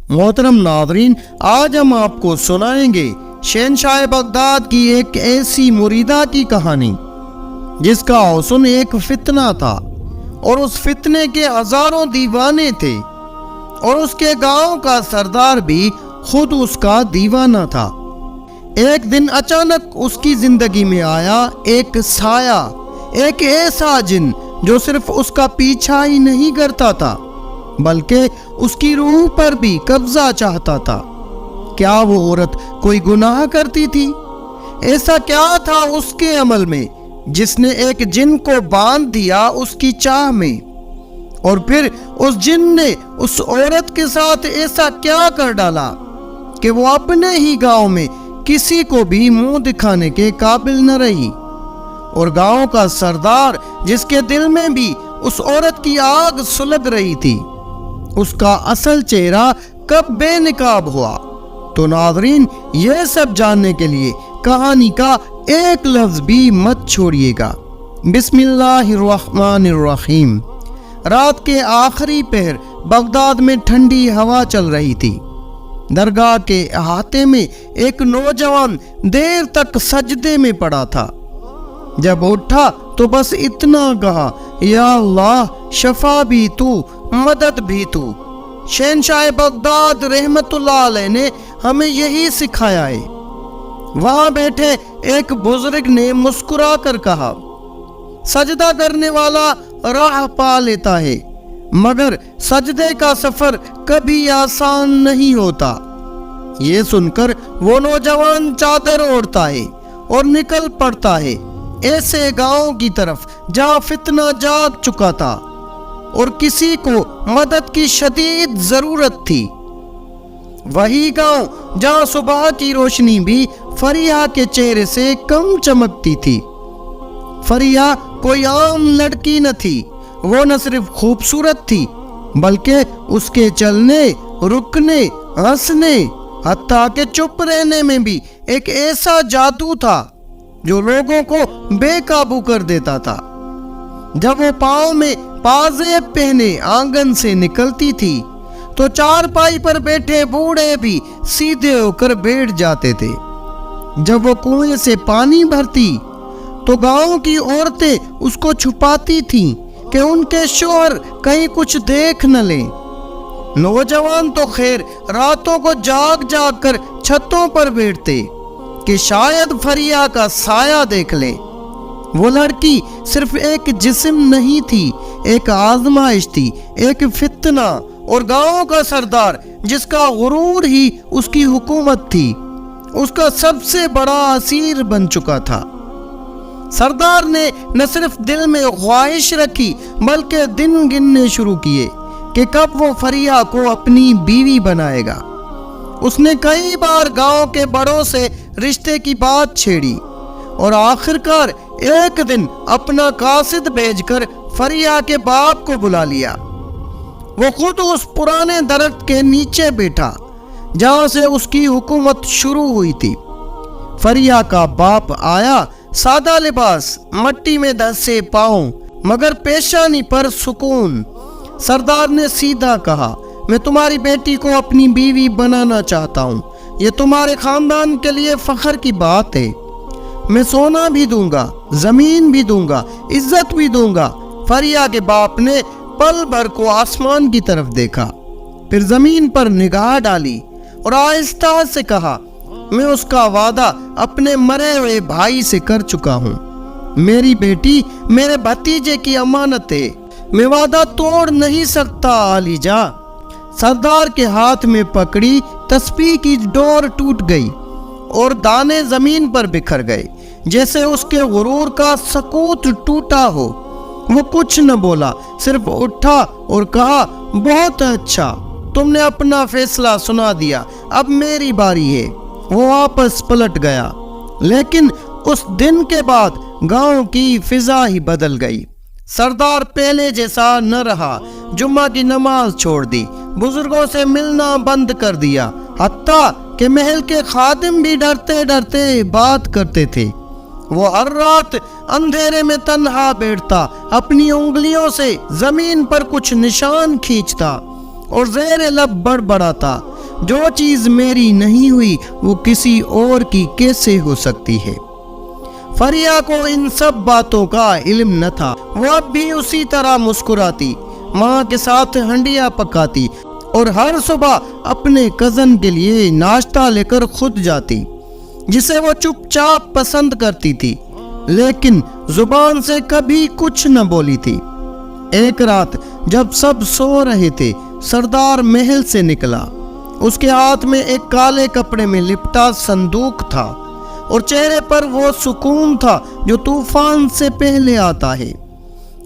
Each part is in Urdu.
محترم ناظرین، آج ہم آپ کو سنائیں گے شہنشاہ بغداد کی ایک ایسی مریدہ کی کہانی جس کا حسن ایک فتنہ تھا اور اس فتنے کے ہزاروں دیوانے تھے، اور اس کے گاؤں کا سردار بھی خود اس کا دیوانہ تھا۔ ایک دن اچانک اس کی زندگی میں آیا ایک سایہ، ایک ایسا جن جو صرف اس کا پیچھا ہی نہیں کرتا تھا بلکہ اس کی روح پر بھی قبضہ چاہتا تھا۔ کیا وہ عورت کوئی گناہ کرتی تھی؟ ایسا کیا تھا اس کے عمل میں جس نے ایک جن کو باندھ دیا اس کی چاہ میں؟ اور پھر اس جن نے اس عورت کے ساتھ ایسا کیا کر ڈالا کہ وہ اپنے ہی گاؤں میں کسی کو بھی منہ دکھانے کے قابل نہ رہی؟ اور گاؤں کا سردار جس کے دل میں بھی اس عورت کی آگ سلگ رہی تھی، اس کا اصل چہرہ کب بے نقاب ہوا؟ تو ناظرین، یہ سب جاننے کے لیے کہانی کا ایک لفظ بھی مت چھوڑیے گا۔ بسم اللہ الرحمن الرحیم۔ رات کے آخری پہر بغداد میں ٹھنڈی ہوا چل رہی تھی۔ درگاہ کے احاطے میں ایک نوجوان دیر تک سجدے میں پڑا تھا۔ جب اٹھا تو بس اتنا کہا، یا اللہ، شفا بھی تو، مدد بھی تو۔ شہنشاہ بغداد رحمت اللہ علیہ نے ہمیں یہی سکھایا ہے۔ وہاں بیٹھے ایک بزرگ نے مسکرا کر کہا، سجدہ کرنے والا راہ پا لیتا ہے، مگر سجدے کا سفر کبھی آسان نہیں ہوتا۔ یہ سن کر وہ نوجوان چادر اوڑھتا ہے اور نکل پڑتا ہے ایسے گاؤں کی طرف جہاں فتنہ جاگ چکا تھا اور کسی کو مدد کی شدید ضرورت تھی۔ وہی گاؤں جہاں صبح کی روشنی بھی فریحہ کے چہرے سے کم چمکتی تھی۔ فریحہ کوئی عام لڑکی نہ تھی، وہ نہ صرف خوبصورت تھی بلکہ اس کے چلنے، رکنے، ہنسنے، حتیٰ کہ چپ رہنے میں بھی ایک ایسا جادو تھا جو لوگوں کو بے قابو کر دیتا تھا۔ جب وہ پاؤں میں پازیب پہنے آنگن سے نکلتی تھی تو چارپائی پر بیٹھے بوڑھے بھی سیدھے ہو کر بیٹھ جاتے تھے۔ جب وہ کنویں سے پانی بھرتی تو گاؤں کی عورتیں اس کو چھپاتی تھیں کہ ان کے شوہر کہیں کچھ دیکھ نہ لیں۔ نوجوان تو خیر راتوں کو جاگ جاگ کر چھتوں پر بیٹھتے کہ شاید فریحہ کا سایہ دیکھ لیں۔ وہ لڑکی صرف ایک جسم نہیں تھی، ایک آزمائش تھی، ایک فتنہ، اور گاؤں کا سردار جس کا غرور ہی اس کی حکومت تھی، اس کا سب سے بڑا اسیر بن چکا تھا۔ سردار نے نہ صرف دل میں خواہش رکھی بلکہ دن گننے شروع کیے کہ کب وہ فریحہ کو اپنی بیوی بنائے گا۔ اس نے کئی بار گاؤں کے بڑوں سے رشتے کی بات چھیڑی اور آخرکار ایک دن اپنا قاصد بھیج کر فریحہ کے باپ کو بلا لیا۔ وہ خود اس پرانے درخت کے نیچے بیٹھا جہاں سے اس کی حکومت شروع ہوئی تھی۔ فریحہ کا باپ آیا، سادہ لباس، مٹی میں دھسے پاؤں، مگر پیشانی پر سکون۔ سردار نے سیدھا کہا، میں تمہاری بیٹی کو اپنی بیوی بنانا چاہتا ہوں، یہ تمہارے خاندان کے لیے فخر کی بات ہے۔ میں سونا بھی دوں گا، زمین بھی دوں گا، عزت بھی دوں گا۔ فریحہ کے باپ نے پل بھر کو آسمان کی طرف دیکھا، پھر زمین پر نگاہ ڈالی اور آہستہ سے کہا، میں اس کا وعدہ اپنے مرے ہوئے بھائی سے کر چکا ہوں۔ میری بیٹی میرے بھتیجے کی امانت ہے، میں وعدہ توڑ نہیں سکتا علی جا۔ سردار کے ہاتھ میں پکڑی تسبیح کی ڈور ٹوٹ گئی اور دانے زمین پر بکھر گئے جیسے اس کے غرور کا سکوت ٹوٹا ہو۔ وہ کچھ نہ بولا، صرف اٹھا اور کہا، بہت اچھا، تم نے اپنا فیصلہ سنا دیا، اب میری باری ہے۔ وہ واپس پلٹ گیا، لیکن اس دن کے بعد گاؤں کی فضا ہی بدل گئی۔ سردار پہلے جیسا نہ رہا، جمعہ کی نماز چھوڑ دی، بزرگوں سے ملنا بند کر دیا، حتیٰ کہ محل کے خادم بھی ڈرتے ڈرتے بات کرتے تھے۔ وہ ہر رات اندھیرے میں تنہا بیٹھتا، اپنی انگلیوں سے زمین پر کچھ نشان کھینچتا اور زیر لب بڑبڑاتا، جو چیز میری نہیں ہوئی وہ کسی اور کی کیسے ہو سکتی ہے؟ فریہ کو ان سب باتوں کا علم نہ تھا۔ وہ اب بھی اسی طرح مسکراتی، ماں کے ساتھ ہنڈیاں پکاتی اور ہر صبح اپنے کزن کے لیے ناشتہ لے کر خود جاتی، جسے وہ چپ چاپ پسند کرتی تھی، لیکن زبان سے کبھی کچھ نہ بولی تھی۔ ایک رات جب سب سو رہے تھے، سردار محل سے نکلا۔ اس کے ہاتھ میں ایک کالے کپڑے میں لپٹا صندوق تھا اور چہرے پر وہ سکون تھا جو طوفان سے پہلے آتا ہے۔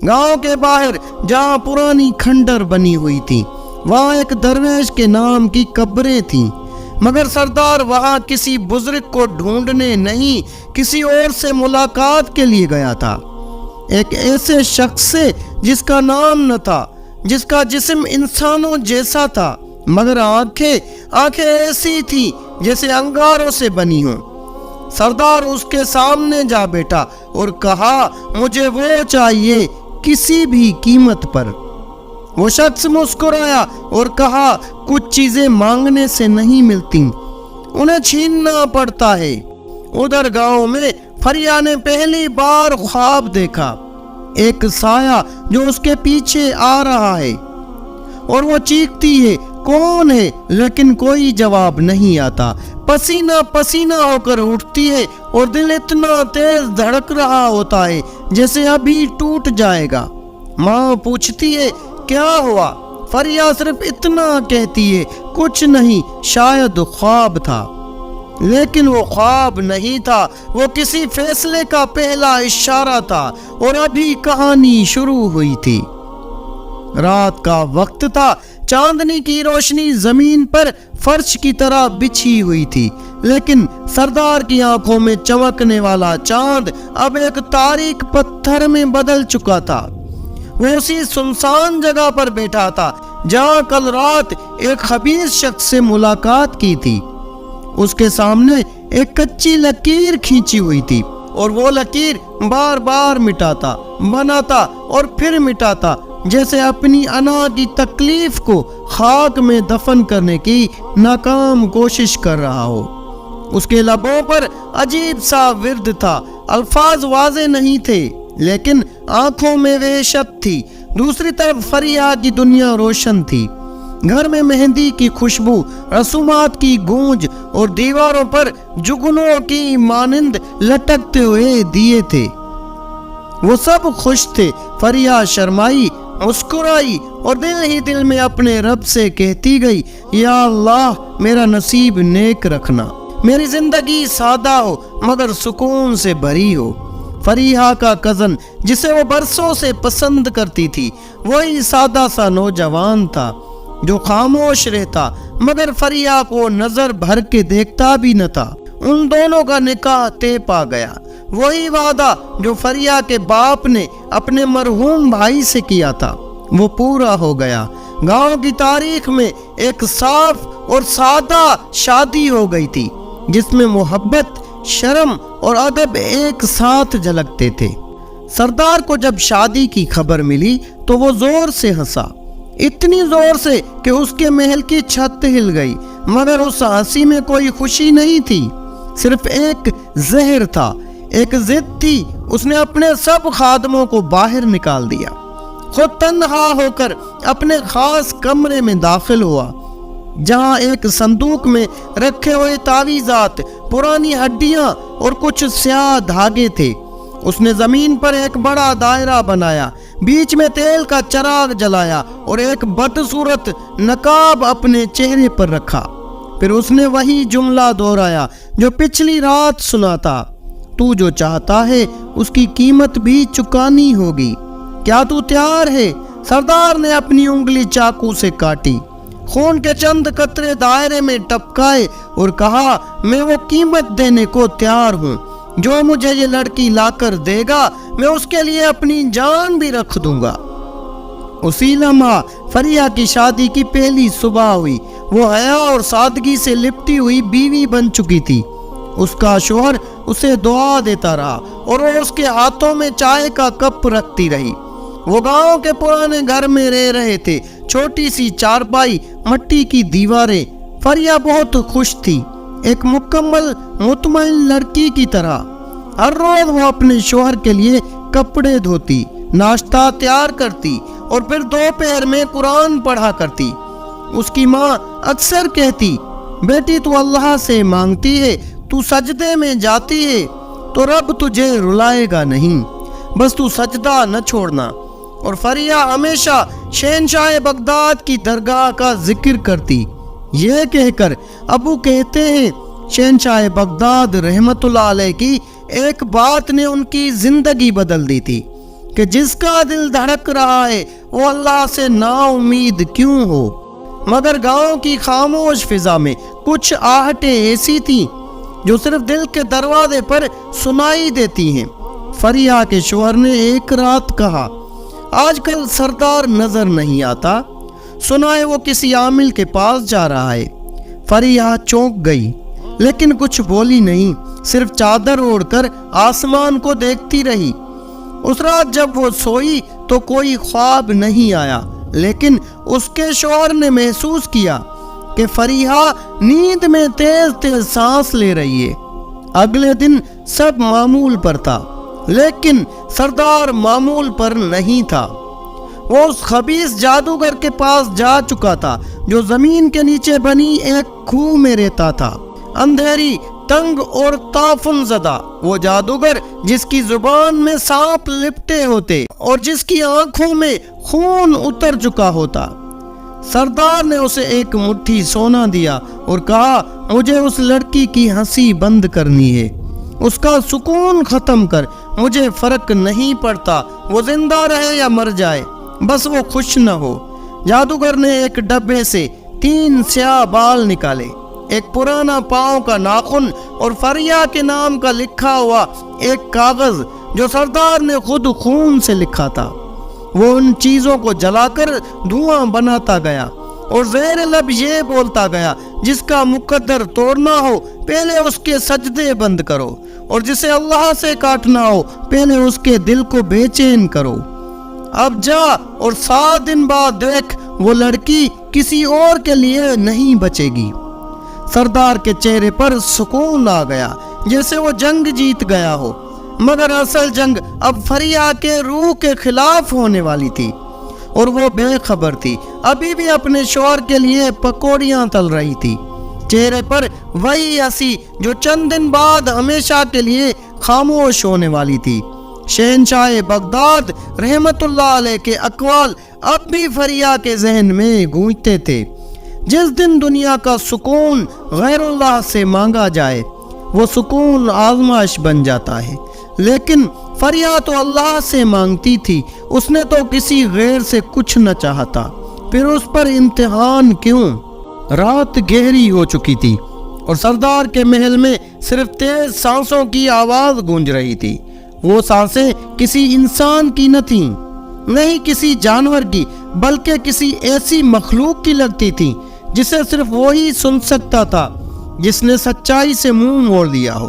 گاؤں کے باہر جہاں پرانی کھنڈر بنی ہوئی تھی، وہاں ایک درویش کے نام کی قبریں تھیں، مگر سردار وہاں کسی بزرگ کو ڈھونڈنے نہیں، کسی اور سے ملاقات کے لیے گیا تھا۔ ایک ایسے شخص سے جس کا نام نہ تھا، جس کا جسم انسانوں جیسا تھا، مگر آنکھیں ایسی تھی جیسے انگاروں سے بنی ہوں۔ سردار اس کے سامنے جا بیٹھا اور کہا، مجھے وہ چاہیے کسی بھی قیمت پر۔ وہ شخص مسکرایا اور کہا، کچھ چیزیں مانگنے سے نہیں ملتی، انہیں چھیننا پڑتا ہے۔ ادھر گاؤں میں فریہ نے پہلی بار خواب دیکھا، ایک سایہ جو اس کے پیچھے آ رہا ہے، اور وہ چیختی ہے، کون ہے؟ لیکن کوئی جواب نہیں آتا۔ پسینہ پسینہ ہو کر اٹھتی ہے اور دل اتنا تیز دھڑک رہا ہوتا ہے جیسے ابھی ٹوٹ جائے گا۔ ماں پوچھتی ہے، کیا ہوا؟ فریہ صرف اتنا کہتی ہے، کچھ نہیں، شاید خواب تھا۔ لیکن وہ خواب نہیں تھا، وہ کسی فیصلے کا پہلا اشارہ تھا، اور ابھی کہانی شروع ہوئی تھی۔ رات کا وقت تھا، چاندنی کی روشنی زمین پر فرش کی طرح بچھی ہوئی تھی، لیکن سردار کی آنکھوں میں چمکنے والا چاند اب ایک تاریک پتھر میں بدل چکا تھا۔ وہ اسی سنسان جگہ پر بیٹھا تھا جہاں کل رات ایک خبیث شخص سے ملاقات کی تھی۔ اس کے سامنے ایک کچی لکیر کھینچی ہوئی تھی، اور وہ لکیر بار بار مٹاتا، بناتا اور پھر مٹاتا، جیسے اپنی انا کی تکلیف کو خاک میں دفن کرنے کی ناکام کوشش کر رہا ہو۔ اس کے لبوں پر عجیب سا ورد تھا، الفاظ واضح نہیں تھے، لیکن آنکھوں میں وحشت تھی۔ دوسری طرف فریہ کی دنیا روشن تھی۔ گھر میں مہندی کی خوشبو، رسومات کی گونج اور دیواروں پر جگنوں کی مانند لٹکتے ہوئے دیے تھے۔ وہ سب خوش تھے۔ فریہ شرمائی، مسکرائی اور دل ہی دل میں اپنے رب سے کہتی گئی، یا اللہ میرا نصیب نیک رکھنا، میری زندگی سادہ ہو مگر سکون سے بھری ہو۔ فریہ کا کزن جسے وہ برسوں سے پسند کرتی تھی، وہی سادہ سا نوجوان تھا جو خاموش رہتا مگر فریہ کو نظر بھر کے دیکھتا بھی نہ تھا۔ ان دونوں کا نکاح طے پا گیا۔ وہی وعدہ جو فریہ کے باپ نے اپنے مرحوم بھائی سے کیا تھا، وہ پورا ہو گیا۔ گاؤں کی تاریخ میں ایک صاف اور سادہ شادی ہو گئی تھی، جس میں محبت، شرم اور ادب ایک ساتھ جھلکتے تھے۔ سردار کو جب شادی کی خبر ملی تو وہ زور سے ہنسا، اتنی زور سے کہ اس کے محل کی چھت ہل گئی، مگر اس ہنسی میں کوئی خوشی نہیں تھی، صرف ایک زہر تھا، ایک ضد تھی۔ اس نے اپنے سب خادموں کو باہر نکال دیا، خود تنہا ہو کر اپنے خاص کمرے میں داخل ہوا، جہاں ایک صندوق میں رکھے ہوئے تعویذات، پرانی ہڈیاں اور کچھ سیاہ دھاگے تھے۔ اس نے زمین پر ایک بڑا دائرہ بنایا، بیچ میں تیل کا چراغ جلایا اور ایک بدصورت نقاب اپنے چہرے پر رکھا۔ پھر اس نے وہی جملہ دہرایا جو پچھلی رات سنا تھا، تو جو چاہتا ہے اس کی قیمت بھی چکانی ہوگی، کیا تو تیار ہے؟ سردار نے اپنی انگلی چاقو سے کاٹی، خون کے چند قطرے دائرے میں ٹپکائے اور کہا، میں وہ قیمت دینے کو تیار ہوں جو مجھے یہ لڑکی لا کر دے گا، میں اس کے لیے اپنی جان بھی رکھ دوں گا۔ اسی لمحہ فریہ کی شادی کی پہلی صبح ہوئی۔ وہ حیا اور سادگی سے لپٹی ہوئی بیوی بن چکی تھی۔ اس کا شوہر اسے دعا دیتا رہا اور وہ اس کے ہاتھوں میں چائے کا کپ رکھتی رہی۔ وہ گاؤں کے پرانے گھر میں رہ رہے تھے، چھوٹی سی چارپائی، مٹی کی دیواریں، فریہ بہت خوش تھی، ایک مکمل مطمئن لڑکی کی طرح۔ ہر روز وہ اپنے شوہر کے لیے کپڑے دھوتی، ناشتہ تیار کرتی اور پھر دوپہر میں قرآن پڑھا کرتی۔ اس کی ماں اکثر کہتی، بیٹی تو اللہ سے مانگتی ہے، تو سجدے میں جاتی ہے تو رب تجھے رلائے گا نہیں، بس تو سجدہ نہ چھوڑنا۔ اور فریہ ہمیشہ شہنشاہ بغداد کی درگاہ کا ذکر کرتی۔ یہ کہہ کر ابو کہتے ہیں، شہنشاہ بغداد رحمت اللہ علیہ کی ایک بات نے ان کی زندگی بدل دی تھی کہ جس کا دل دھڑک رہا ہے وہ اللہ سے نا امید کیوں ہو۔ مگر گاؤں کی خاموش فضا میں کچھ آہٹیں ایسی تھیں جو صرف دل کے دروازے پر سنائی دیتی ہیں۔ فریہ کے شوہر نے ایک رات کہا، آج کل سردار نظر نہیں آتا، سنا ہے وہ کسی عامل کے پاس جا رہا ہے۔ فریہ چونک گئی لیکن کچھ بولی نہیں، صرف چادر اوڑھ کر آسمان کو دیکھتی رہی۔ اس رات جب وہ سوئی تو کوئی خواب نہیں آیا، لیکن اس کے شوہر نے محسوس کیا کہ فریہ نیند میں تیز تیز سانس لے رہی ہے۔ اگلے دن سب معمول پر تھا، لیکن سردار معمول پر نہیں تھا۔ وہ اس خبیث جادوگر کے پاس جا چکا تھا جو زمین کے نیچے بنی ایک کھوہ میں رہتا تھا، اندھیری، تنگ اور تعفن زدہ۔ وہ جادوگر جس کی زبان میں سانپ لپٹے ہوتے اور جس کی آنکھوں میں خون اتر چکا ہوتا۔ سردار نے اسے ایک مٹھی سونا دیا اور کہا، مجھے اس لڑکی کی ہنسی بند کرنی ہے، اس کا سکون ختم کر، مجھے فرق نہیں پڑتا وہ زندہ رہے یا مر جائے، بس وہ خوش نہ ہو۔ جادوگر نے ایک ڈبے سے 3 سیاہ بال نکالے، ایک پرانا پاؤں کا ناخن اور فریہ کے نام کا لکھا ہوا ایک کاغذ جو سردار نے خود خون سے لکھا تھا۔ وہ ان چیزوں کو جلا کر دھواں بناتا گیا اور زیر لب یہ بولتا گیا، جس کا مقدر توڑنا ہو پہلے اس کے سجدے بند کرو، اور جسے اللہ سے کاٹنا ہو پہلے اس کے دل کو بے چین کرو۔ اب جا اور 7 دن بعد دیکھ، وہ لڑکی کسی اور کے لیے نہیں بچے گی۔ سردار کے چہرے پر سکون آ گیا، جیسے وہ جنگ جیت گیا ہو، مگر اصل جنگ اب فریہ کے روح کے خلاف ہونے والی تھی، اور وہ بے خبر تھی، ابھی بھی اپنے شوہر کے لیے پکوڑیاں تل رہی تھی، چہرے پر وہی ہنسی جو چند دن بعد ہمیشہ کے لیے خاموش ہونے والی تھی۔ شہنشاہ بغداد رحمت اللہ علیہ کے اقوال اب بھی فریہ کے ذہن میں گونجتے تھے، جس دن دنیا کا سکون غیر اللہ سے مانگا جائے وہ سکون آزمائش بن جاتا ہے، لیکن فریہ تو اللہ سے مانگتی تھی، اس نے تو کسی غیر سے کچھ نہ چاہتا، پھر اس پر امتحان کیوں؟ رات گہری ہو چکی تھی اور سردار کے محل میں صرف تیز سانسوں کی آواز گونج رہی تھی۔ وہ سانسیں کسی انسان کی نہ تھیں، نہیں کسی جانور کی، بلکہ کسی ایسی مخلوق کی لگتی تھیں جسے صرف وہی سن سکتا تھا جس نے سچائی سے منہ موڑ دیا ہو۔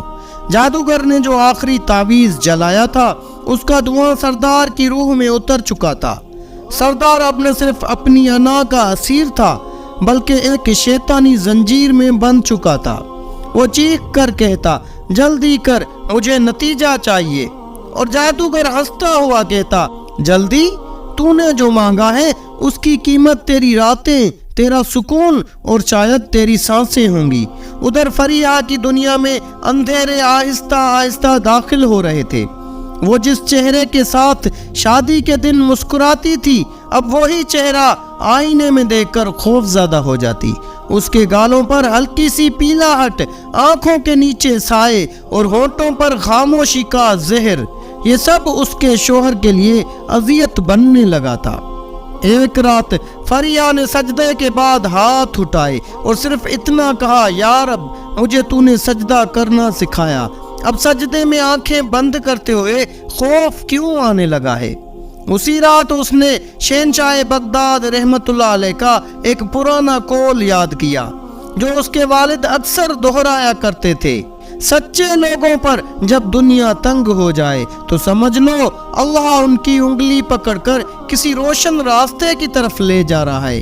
جادوگر نے جو آخری تعویذ جلایا تھا اس کا دھواں سردار کی روح میں اتر چکا تھا۔ سردار اب نہ صرف اپنی انا کا اسیر تھا بلکہ ایک شیطانی زنجیر میں بند چکا تھا۔ وہ چیخ کر کہتا، جلدی کر، مجھے نتیجہ چاہیے، اور جادوگر ہنستا ہوا کہتا، جلدی؟ تو نے جو مانگا ہے اس کی قیمت تیری راتیں، تیرا سکون اور شاید تیری سانسیں ہوں گی۔ ادھر فریہ کی دنیا میں اندھیرے آہستہ آہستہ داخل ہو رہے تھے۔ وہ جس چہرے کے ساتھ شادی کے دن مسکراتی تھی، اب وہی چہرہ آئینے میں دیکھ کر خوف زدہ ہو جاتی۔ اس کے گالوں پر ہلکی سی پیلاہٹ، آنکھوں کے نیچے سائے اور ہونٹوں پر خاموشی کا زہر، یہ سب اس کے شوہر کے لیے اذیت بننے لگا تھا۔ ایک رات فریہ نے سجدے کے بعد ہاتھ اٹھائے اور صرف اتنا کہا، یا رب، مجھے تو نے سجدہ کرنا سکھایا، اب سجدے میں آنکھیں بند کرتے ہوئے خوف کیوں آنے لگا ہے؟ اسی رات اس نے شہنشاہ بغداد رحمت اللہ علیہ کا ایک پرانا قول یاد کیا جو اس کے والد اکثر دہرایا کرتے تھے، سچے لوگوں پر جب دنیا تنگ ہو جائے تو سمجھ لو اللہ ان کی انگلی پکڑ کر کسی روشن راستے کی طرف لے جا رہا ہے۔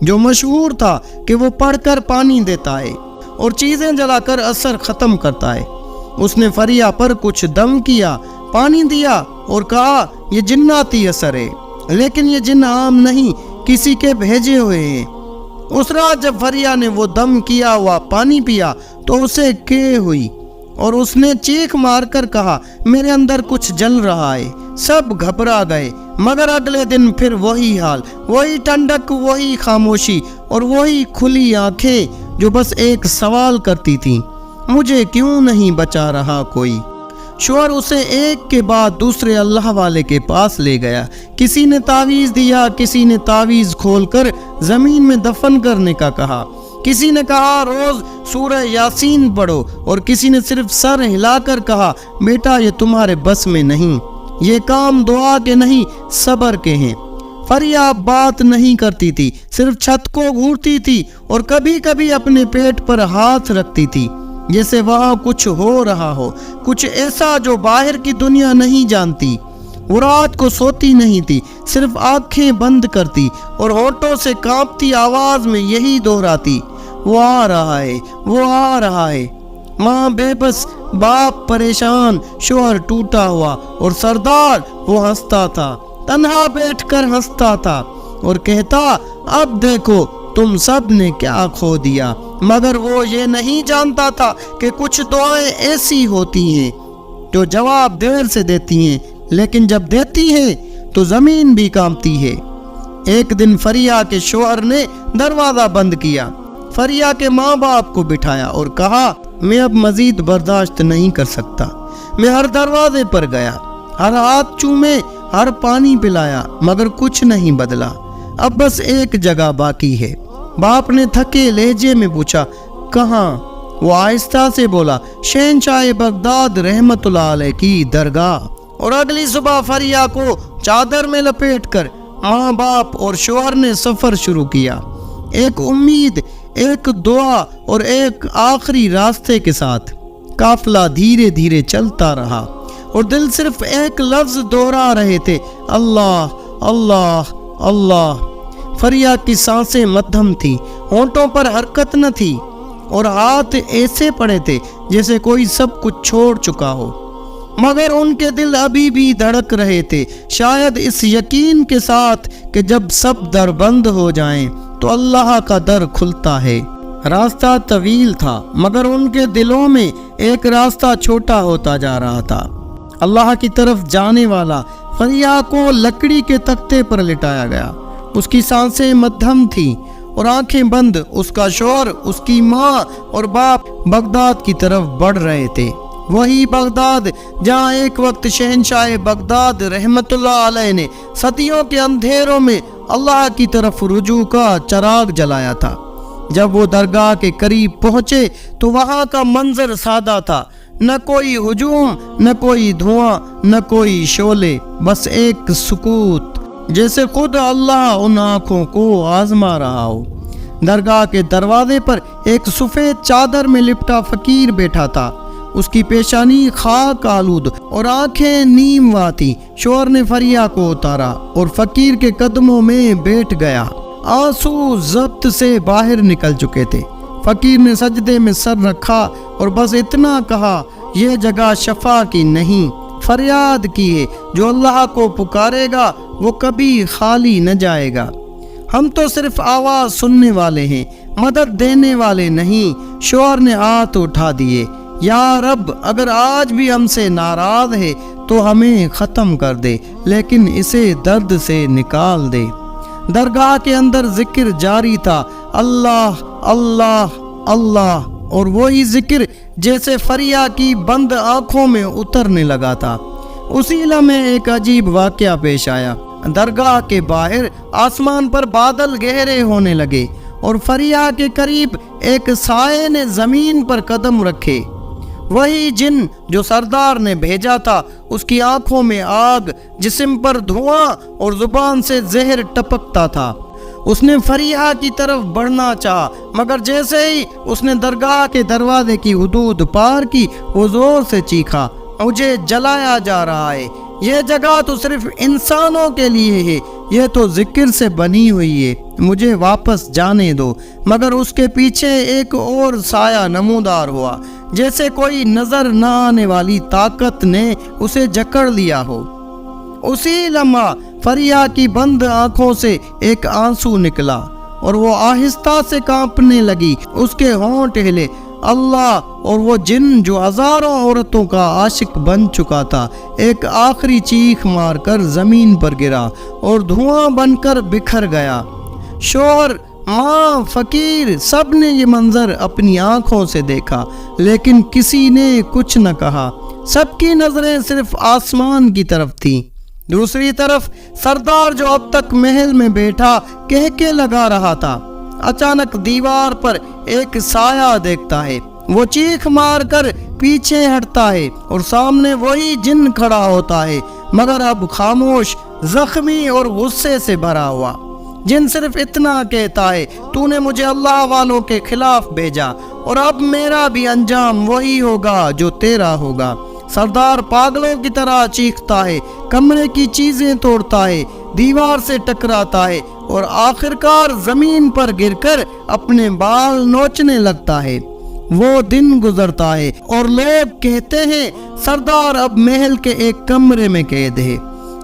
جو مشہور تھا کہ وہ پڑھ کر پانی دیتا ہے اور چیزیں جلا کر اثر ختم کرتا ہے۔ اس نے فریا پر کچھ دم کیا، پانی دیا اور کہا یہ جناتی اثر ہے، لیکن یہ جن عام نہیں، کسی کے بھیجے ہوئے ہیں۔ اس رات جب فریا نے وہ دم کیا ہوا پانی پیا تو اسے کے ہوئی اور اس نے چیخ مار کر کہا میرے اندر کچھ جل رہا ہے۔ سب گھبرا گئے، مگر اگلے دن پھر وہی حال، وہی ٹھنڈک، وہی خاموشی اور وہی کھلی آنکھیں جو بس ایک سوال کرتی تھیں، مجھے کیوں نہیں بچا رہا کوئی؟ شوہر اسے ایک کے بعد دوسرے اللہ والے کے پاس لے گیا۔ کسی نے تعویذ دیا، کسی نے تعویذ کھول کر زمین میں دفن کرنے کا کہا، کسی نے کہا روز سورہ یاسین پڑھو، اور کسی نے صرف سر ہلا کر کہا بیٹا یہ تمہارے بس میں نہیں، یہ کام دعا کے نہیں صبر کے ہیں۔ فریا بات نہیں کرتی تھی، صرف چھت کو گھورتی تھی اور کبھی کبھی اپنے پیٹ پر ہاتھ رکھتی تھی جیسے وہاں کچھ ہو رہا ہو، کچھ ایسا جو باہر کی دنیا نہیں جانتی۔ وہ رات کو سوتی نہیں تھی، صرف آنکھیں بند کرتی اور ہونٹوں سے کانپتی آواز میں یہی دہراتی، وہ آ رہا ہے، وہ آ رہا ہے۔ ماں بے بس، باپ پریشان، شوہر ٹوٹا ہوا اور سردار وہ ہنستا تھا، تنہا بیٹھ کر ہنستا تھا اور کہتا اب دیکھو تم سب نے کیا کھو دیا۔ مگر وہ یہ نہیں جانتا تھا کہ کچھ دعائیں ایسی ہوتی ہیں جو جواب دیر سے دیتی ہیں، لیکن جب دیتی ہیں تو زمین بھی کانپتی ہے۔ ایک دن فریا کے شوہر نے دروازہ بند کیا، فریا کے ماں باپ کو بٹھایا اور کہا میں اب مزید برداشت نہیں کر سکتا۔ میں ہر دروازے پر گیا، ہر ہاتھ چومے، ہر پانی پلایا، مگر کچھ نہیں بدلا۔ اب بس ایک جگہ باقی ہے۔ باپ نے تھکے لہجے میں پوچھا کہاں؟ وہ آہستہ سے بولا شہنشاہ بغداد رحمت اللہ علیہ کی درگاہ۔ اور اگلی صبح فریا کو چادر میں لپیٹ کر ماں باپ اور شوہر نے سفر شروع کیا، ایک امید، ایک دعا اور ایک آخری راستے کے ساتھ۔ قافلہ دھیرے دھیرے چلتا رہا اور دل صرف ایک لفظ دوہرا رہے تھے، اللہ اللہ اللہ۔ فریا کی سانسیں مدھم تھی، ہونٹوں پر حرکت نہ تھی اور ہاتھ ایسے پڑے تھے جیسے کوئی سب کچھ چھوڑ چکا ہو، مگر ان کے دل ابھی بھی دھڑک رہے تھے، شاید اس یقین کے ساتھ کہ جب سب در بند ہو جائیں تو اللہ کا در کھلتا ہے۔ راستہ طویل تھا مگر ان کے دلوں میں ایک راستہ چھوٹا ہوتا جا رہا تھا، اللہ کی طرف جانے والا۔ فریا کو لکڑی کے تختے پر لٹایا گیا، اس کی سانسیں مدھم تھیں اور آنکھیں بند۔ اس کا شوہر، اس کی ماں اور باپ بغداد کی طرف بڑھ رہے تھے، وہی بغداد جہاں ایک وقت شہنشاہ بغداد رحمت اللہ علیہ نے صدیوں کے اندھیروں میں اللہ کی طرف رجوع کا چراغ جلایا تھا۔ جب وہ درگاہ کے قریب پہنچے تو وہاں کا منظر سادہ تھا، نہ کوئی ہجوم، نہ کوئی دھواں، نہ کوئی شعلے، بس ایک سکوت، جیسے خود اللہ ان آنکھوں کو آزما رہا ہو۔ درگاہ کے دروازے پر ایک سفید چادر میں لپٹا فقیر بیٹھا تھا، اس کی پیشانی خاک آلود اور آنکھیں نیم وا تھیں۔ شوہر نے فریا کو اتارا اور فقیر کے قدموں میں بیٹھ گیا، آنسو ضبط سے باہر نکل چکے تھے۔ فقیر نے سجدے میں سر رکھا اور بس اتنا کہا یہ جگہ شفا کی نہیں، فریاد کی ہے، جو اللہ کو پکارے گا وہ کبھی خالی نہ جائے گا۔ ہم تو صرف آواز سننے والے ہیں، مدد دینے والے نہیں۔ شوہر نے ہاتھ اٹھا دیے، یا رب اگر آج بھی ہم سے ناراض ہے تو ہمیں ختم کر دے، لیکن اسے درد سے نکال دے۔ درگاہ کے اندر ذکر جاری تھا، اللہ اللہ اللہ، اور وہی ذکر جیسے فریا کی بند آنکھوں میں اترنے لگا تھا۔ اسی لمحے ایک عجیب واقعہ پیش آیا۔ درگاہ کے باہر آسمان پر بادل گہرے ہونے لگے اور فریا کے قریب ایک سائے نے زمین پر قدم رکھے۔ وہی جن جو سردار نے بھیجا تھا، اس کی آنکھوں میں آگ، جسم پر دھواں اور زبان سے زہر ٹپکتا تھا۔ اس نے فریا کی طرف بڑھنا چاہا، مگر جیسے ہی اس نے درگاہ کے دروازے کی حدود پار کی، وہ زور سے چیخا، مجھے جلایا جا رہا ہے، یہ جگہ تو صرف انسانوں کے لیے ہے، یہ تو ذکر سے بنی ہوئی ہے، مجھے واپس جانے دو۔ مگر اس کے پیچھے ایک اور سایہ نمودار ہوا، جیسے کوئی نظر نہ آنے والی طاقت نے اسے جکڑ لیا ہو۔ اسی لمحہ فریا کی بند آنکھوں سے ایک آنسو نکلا اور وہ آہستہ سے کانپنے لگی، اس کے ہونٹ ہلے۔ اللہ اور وہ جن جو ہزاروں عورتوں کا عاشق بن چکا تھا ایک آخری چیخ مار کر زمین پر گرا اور دھواں بن کر بکھر گیا۔ شوہر، ماں، فقیر، سب نے یہ منظر اپنی آنکھوں سے دیکھا، لیکن کسی نے کچھ نہ کہا۔ سب کی نظریں صرف آسمان کی طرف تھیں۔ دوسری طرف سردار جو اب تک محل میں بیٹھا کہکے لگا رہا تھا، اچانک دیوار پر ایک سایہ دیکھتا ہے۔ وہ چیخ مار کر پیچھے ہٹتا ہے اور سامنے وہی جن کھڑا ہوتا ہے، مگر اب خاموش، زخمی اور غصے سے بھرا ہوا۔ جن صرف اتنا کہتا ہے، تو نے مجھے اللہ والوں کے خلاف بھیجا اور اب میرا بھی انجام وہی ہوگا جو تیرا ہوگا۔ سردار پاگلوں کی طرح چیختا ہے، کمرے کی چیزیں توڑتا ہے، دیوار سے ٹکراتا ہے اور آخرکار زمین پر گر کر اپنے بال نوچنے لگتا ہے۔ وہ دن گزرتا ہے اور لوگ کہتے ہیں سردار اب محل کے ایک کمرے میں قید ہے۔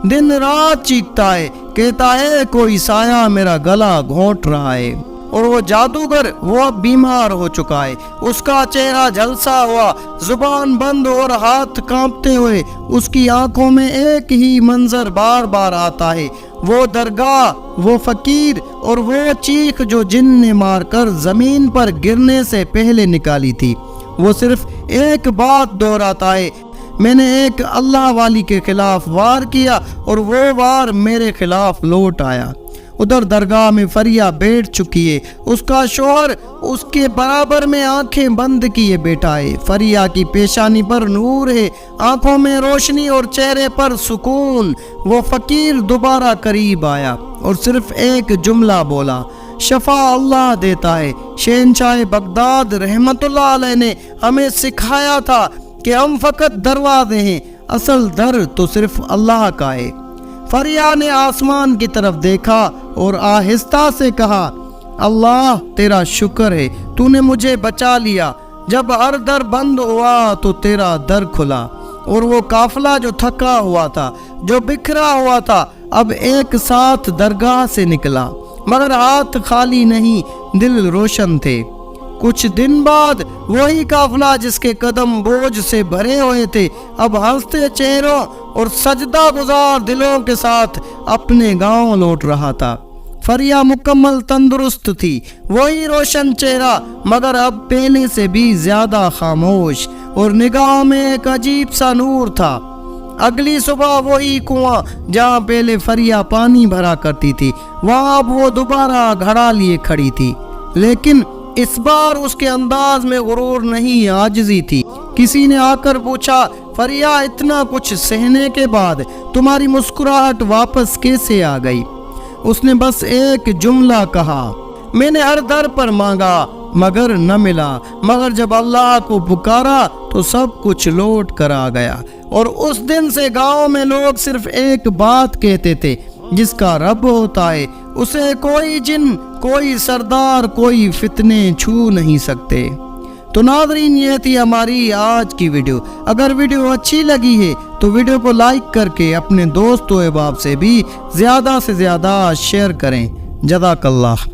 دن رات چیختا ہے، کہتا ہے کوئی سایہ میرا گلا گھونٹ رہا ہے۔ اور وہ جادوگر، وہ اب بیمار ہو چکا ہے، اس کا چہرہ جھلسا ہوا، زبان بند اور ہاتھ کانپتے ہوئے، اس کی آنکھوں میں ایک ہی منظر بار بار آتا ہے، وہ درگاہ، وہ فقیر اور وہ چیخ جو جن نے مار کر زمین پر گرنے سے پہلے نکالی تھی۔ وہ صرف ایک بات دہراتا ہے، میں نے ایک اللہ والی کے خلاف وار کیا اور وہ وار میرے خلاف لوٹ آیا۔ ادھر درگاہ میں فریا بیٹھ چکی ہے، اس کا شوہر اس کے برابر میں آنکھیں بند کیے بیٹھا ہے۔ فریا کی پیشانی پر نور ہے، آنکھوں میں روشنی اور چہرے پر سکون۔ وہ فقیر دوبارہ قریب آیا اور صرف ایک جملہ بولا، شفا اللہ دیتا ہے۔ شہنشاہ بغداد رحمت اللہ علیہ نے ہمیں سکھایا تھا کہ ہم فقط دروازے ہیں، اصل در تو صرف اللہ کا ہے۔ فریا نے آسمان کی طرف دیکھا اور آہستہ سے کہا، اللہ تیرا شکر ہے، تو نے مجھے بچا لیا۔ جب ہر در بند ہوا تو تیرا در کھلا، اور وہ قافلہ جو تھکا ہوا تھا، جو بکھرا ہوا تھا، اب ایک ساتھ درگاہ سے نکلا، مگر ہاتھ خالی نہیں، دل روشن تھے۔ کچھ دن بعد وہی قافلہ جس کے قدم بوجھ سے بھرے ہوئے تھے، اب ہنستے چہروں اور سجدہ گزار دلوں کے ساتھ اپنے گاؤں لوٹ رہا تھا۔ فریا مکمل تندرست تھی، وہی روشن چہرہ، مگر اب پہلے سے بھی زیادہ خاموش، اور نگاہوں میں ایک عجیب سا نور تھا۔ اگلی صبح وہی کنواں جہاں پہلے فریا پانی بھرا کرتی تھی، وہاں اب وہ دوبارہ گھڑا لیے کھڑی تھی، لیکن اس بار اس کے انداز میں غرور نہیں، عاجزی تھی۔ کسی نے آ کر پوچھا، فریا اتنا کچھ سہنے کے بعد تمہاری مسکراہٹ واپس کیسے آ گئی؟ اس نے بس ایک جملہ کہا، میں نے ہر در پر مانگا مگر نہ ملا، مگر جب اللہ کو پکارا تو سب کچھ لوٹ کر آ گیا۔ اور اس دن سے گاؤں میں لوگ صرف ایک بات کہتے تھے، جس کا رب ہوتا ہے اسے کوئی جن، کوئی سردار، کوئی فتنے چھو نہیں سکتے۔ تو ناظرین، یہ تھی ہماری آج کی ویڈیو۔ اگر ویڈیو اچھی لگی ہے تو ویڈیو کو لائک کر کے اپنے دوست و احباب سے بھی زیادہ شیئر کریں۔ جزاک اللہ۔